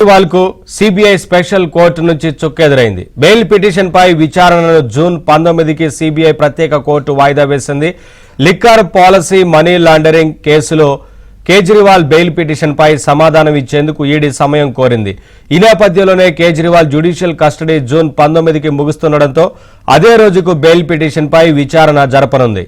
కేజ్రీవాల్కు CBI special court నుంచి చుక్కెదురైంది. Bail పిటిషన్పై విచారణను జూన్ 19కి సిబిఐ ప్రత్యేక కోర్టు వాయిదా వేసింది. లిక్కర్ పాలసీ మనీ లాండరింగ్ కేసులో కేజ్రీవాల్ బెయిల్ పిటిషన్పై సమాధానం ఇచ్చేందుకు ఈడీ సమయం కోరింది. ఈ నేపథ్యంలోనే కేజ్రీవాల్ జ్యుడిషియల్ కస్టడీ జూన్ 19కి ముగుస్తుండటంతో అదే రోజుకు బెయిల్ పిటిషన్పై విచారణ జరపనుంది.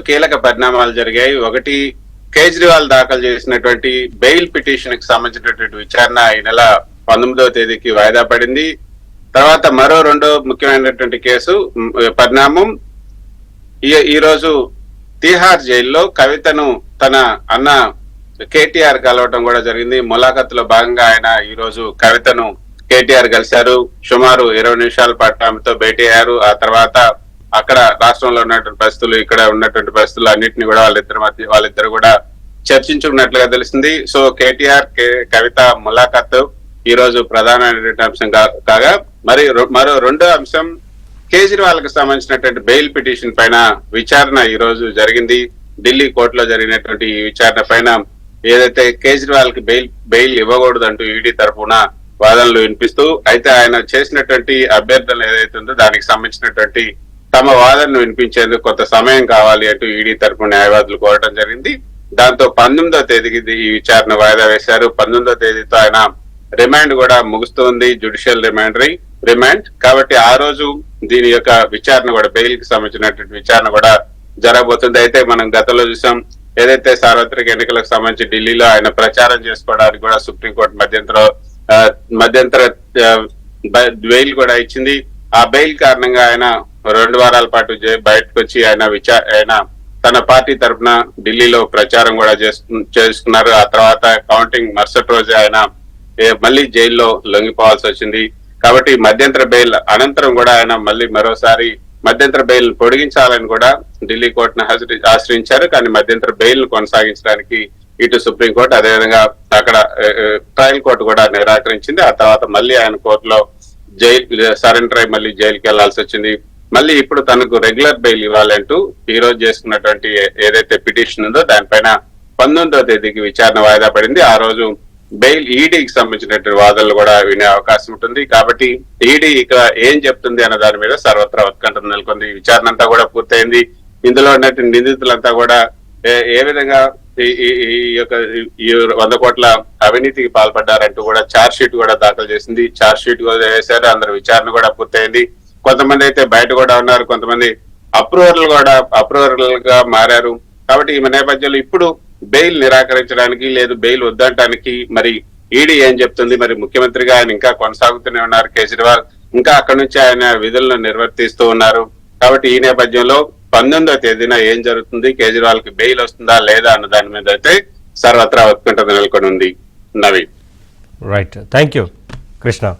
కీలక పరిణామాలు జరిగాయి. ఒకటి, కేజ్రీవాల్ దాఖలు చేసినటువంటి బెయిల్ పిటిషన్ కి సంబంధించినటువంటి విచారణ ఈ నెల 19వ తేదీకి వాయిదా పడింది. తర్వాత మరో రెండో ముఖ్యమైనటువంటి కేసు పరిణామం, ఈ రోజు తీహార్ జైల్లో కవితను తన అన్న కేటీఆర్ కలవటం కూడా జరిగింది. ములాఖత్తులో భాగంగా ఆయన ఈ రోజు కవితను కేటీఆర్ కలిశారు. సుమారు 20 నిమిషాల పాటు ఆమెతో భేటీ అయ్యారు. ఆ తర్వాత అక్కడ రాష్ట్రంలో ఉన్నటువంటి పరిస్థితులు, ఇక్కడ ఉన్నటువంటి పరిస్థితులు అన్నింటినీ కూడా వాళ్ళిద్దరు కూడా చర్చించుకున్నట్లుగా తెలిసింది. సో కేటీఆర్ కవిత ములాఖత్ ఈ రోజు ప్రధానమైనటువంటి అంశం కాగా, మరో రెండో అంశం కేజ్రీవాల్ కి సంబంధించినటువంటి బెయిల్ పిటిషన్ పైన విచారణ ఈ రోజు జరిగింది. ఢిల్లీ కోర్టులో జరిగినటువంటి ఈ విచారణ పైన ఏదైతే కేజ్రీవాల్ కి బెయిల్ ఇవ్వకూడదు అంటూ ఈడీ తరఫున వాదనలు వినిపిస్తూ, అయితే ఆయన చేసినటువంటి అభ్యర్థనలు ఏదైతే ఉందో దానికి సంబంధించినటువంటి తమ వాదనను వినిపించేందుకు కొంత సమయం కావాలి అంటూ ఈడీ తరఫున న్యాయవాదులు కోరడం జరిగింది. దాంతో 19వ తేదీకి ఈ విచారణ వాయిదా వేశారు. 19వ తేదీతో ఆయన రిమాండ్ కూడా ముగుస్తుంది, జ్యుడిషియల్ రిమాండ్. కాబట్టి ఆ రోజు దీని యొక్క విచారణ కూడా, బెయిల్ కి సంబంధించినటువంటి విచారణ కూడా జరగబోతుంది. అయితే మనం గతంలో చూసాం, ఏదైతే సార్వత్రిక ఎన్నికలకు సంబంధించి ఢిల్లీలో ఆయన ప్రచారం చేసుకోవడానికి కూడా సుప్రీంకోర్టు మధ్యంతర బెయిల్ కూడా ఇచ్చింది. ఆ బెయిల్ కారణంగా ఆయన 2 వారాల పాటు బయటకు వచ్చి ఆయన తన పార్టీ తరఫున ఢిల్లీలో ప్రచారం కూడా చేసుకున్నారు. ఆ తర్వాత కౌంటింగ్ మరుసటి రోజు ఆయన మళ్ళీ జైల్లో లొంగిపోవాల్సి వచ్చింది. కాబట్టి మధ్యంతర బెయిల్ అనంతరం కూడా ఆయన మళ్ళీ మరోసారి మధ్యంతర బెయిల్ పొడిగించాలని కూడా ఢిల్లీ కోర్టును ఆశ్రయించారు. కానీ మధ్యంతర బెయిల్ కొనసాగించడానికి ఇటు సుప్రీంకోర్టు, అదేవిధంగా అక్కడ ట్రయల్ కోర్టు కూడా నిరాకరించింది. ఆ తర్వాత మళ్ళీ ఆయన కోర్టులో సరెండర్ అయి మళ్ళీ జైలుకి వెళ్లాల్సి వచ్చింది. మళ్ళీ ఇప్పుడు తనకు రెగ్యులర్ బెయిల్ ఇవ్వాలంటూ ఈ రోజు చేసుకున్నటువంటి ఏదైతే పిటిషన్ ఉందో దానిపైన 19వ తేదీకి విచారణ వాయిదా పడింది. ఆ రోజు బెయిల్ ఈడీకి సంబంధించినటువంటి వాదనలు కూడా వినే అవకాశం ఉంటుంది. కాబట్టి ఈడీ ఇక ఏం చెప్తుంది అన్న దాని మీద సర్వత్రా ఉత్కంఠ నెలకొంది. విచారణ అంతా కూడా పూర్తయింది. ఇందులో ఉన్నటువంటి నిందితులంతా కూడా ఏ విధంగా ఈ యొక్క 100 కోట్ల అవినీతికి పాల్పడ్డారంటూ కూడా ఛార్జ్ షీట్ కూడా దాఖలు చేసింది. ఛార్జ్ షీట్ కూడా వేశారు. అందరు విచారణ కూడా పూర్తయింది. కొంతమంది అయితే బయట కూడా ఉన్నారు, కొంతమంది అప్రూవల్ గా మారారు. కాబట్టి ఈ నేపథ్యంలో ఇప్పుడు బెయిల్ నిరాకరించడానికి లేదు బెయిల్ వద్దంటానికి మరి ఈడీ ఏం చెప్తుంది? మరి ముఖ్యమంత్రిగా ఆయన ఇంకా కొనసాగుతూనే ఉన్నారు కేజ్రీవాల్, ఇంకా అక్కడి నుంచి ఆయన విధులను నిర్వర్తిస్తూ ఉన్నారు. కాబట్టి ఈ నేపథ్యంలో 19వ తేదీన ఏం జరుగుతుంది, కేజ్రీవాల్ కి బెయిల్ వస్తుందా లేదా అన్న దాని మీద అయితే సర్వత్రా ఉత్కంఠ నెలకొని ఉంది. Naveen. Right, thank you Krishna.